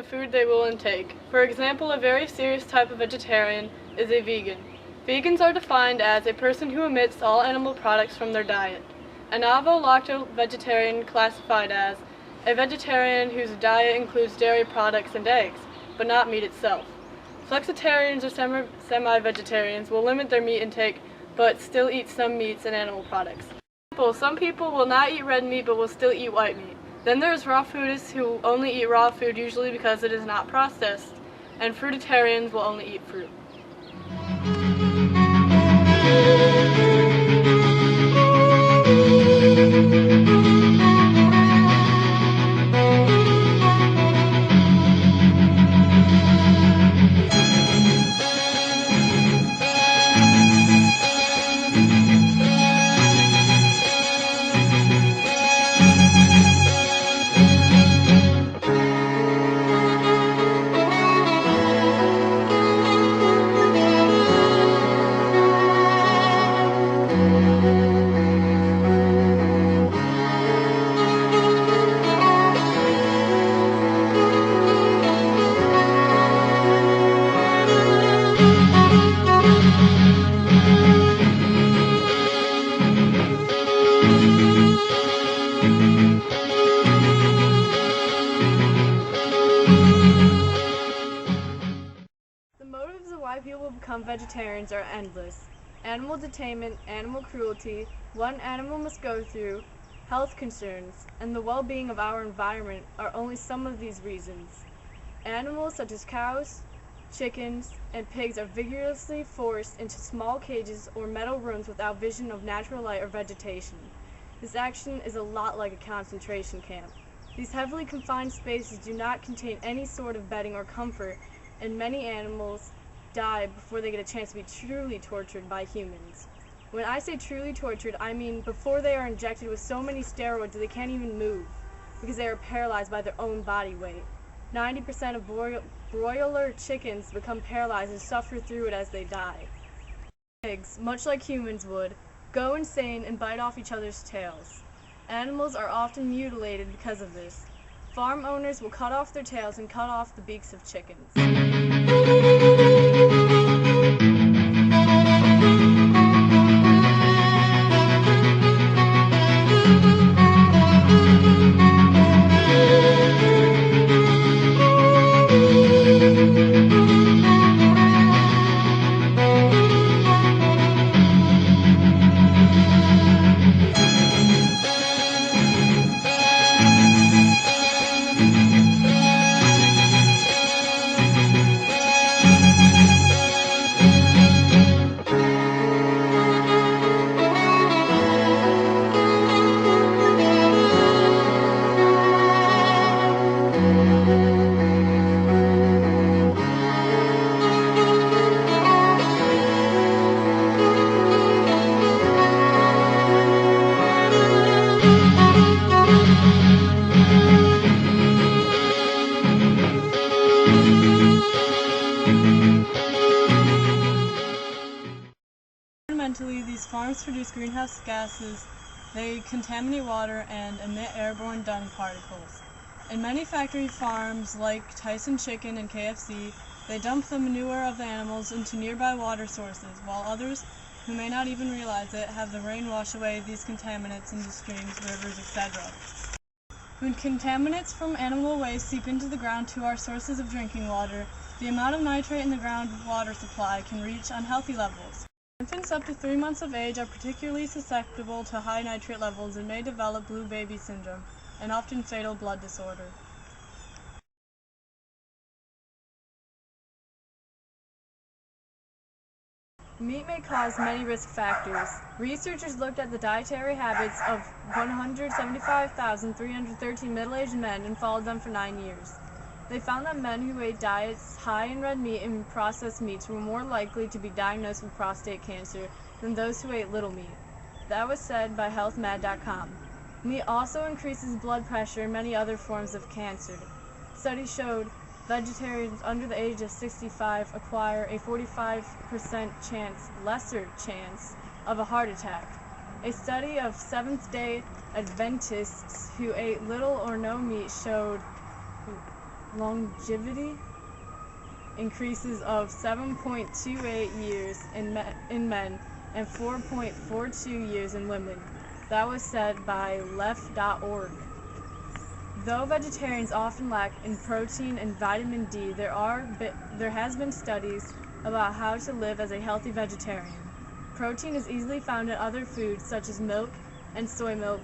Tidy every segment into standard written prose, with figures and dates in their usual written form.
food they will intake. For example, a very serious type of vegetarian is a vegan. Vegans are defined as a person who omits all animal products from their diet. An ovo-lacto vegetarian classified as a vegetarian whose diet includes dairy products and eggs, but not meat itself. Flexitarians or semi-vegetarians will limit their meat intake, but still eat some meats and animal products. For example, some people will not eat red meat, but will still eat white meat. Then there's raw foodists who only eat raw food, usually because it is not processed, and fruitarians will only eat fruit. The motives of why people become vegetarians are endless. Animal detainment, animal cruelty, what an animal must go through, health concerns, and the well-being of our environment are only some of these reasons. Animals such as cows, chickens, and pigs are vigorously forced into small cages or metal rooms without vision of natural light or vegetation. This action is a lot like a concentration camp. These heavily confined spaces do not contain any sort of bedding or comfort, and many animals die before they get a chance to be truly tortured by humans. When I say truly tortured, I mean before they are injected with so many steroids that they can't even move because they are paralyzed by their own body weight. 90% of broiler chickens become paralyzed and suffer through it as they die. Pigs, much like humans would, go insane and bite off each other's tails. Animals are often mutilated because of this. Farm owners will cut off their tails and cut off the beaks of chickens. Environmentally, these farms produce greenhouse gases, they contaminate water, and emit airborne dung particles. In many factory farms, like Tyson Chicken and KFC, they dump the manure of the animals into nearby water sources, while others, who may not even realize it, have the rain wash away these contaminants into streams, rivers, etc. When contaminants from animal waste seep into the ground to our sources of drinking water, the amount of nitrate in the groundwater supply can reach unhealthy levels. Infants up to 3 months of age are particularly susceptible to high nitrate levels and may develop blue baby syndrome, an often fatal blood disorder. Meat may cause many risk factors. Researchers looked at the dietary habits of 175,313 middle-aged men and followed them for 9 years. They found that men who ate diets high in red meat and processed meats were more likely to be diagnosed with prostate cancer than those who ate little meat. That was said by healthmad.com. Meat also increases blood pressure and many other forms of cancer. Studies showed vegetarians under the age of 65 acquire a 45% lesser chance of a heart attack. A study of Seventh-day Adventists who ate little or no meat showed longevity increases of 7.28 years in men and 4.42 years in women. That was said by left.org. Though vegetarians often lack in protein and vitamin D, there has been studies about how to live as a healthy vegetarian. Protein is easily found in other foods such as milk and soy milk,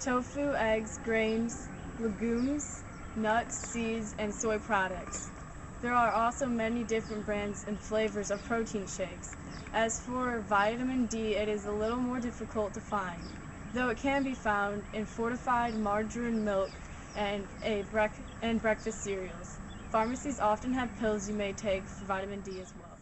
tofu, eggs, grains, legumes, nuts, seeds, and soy products. There are also many different brands and flavors of protein shakes. As for vitamin D, it is a little more difficult to find, though it can be found in fortified margarine milk and breakfast cereals. Pharmacies often have pills you may take for vitamin D as well.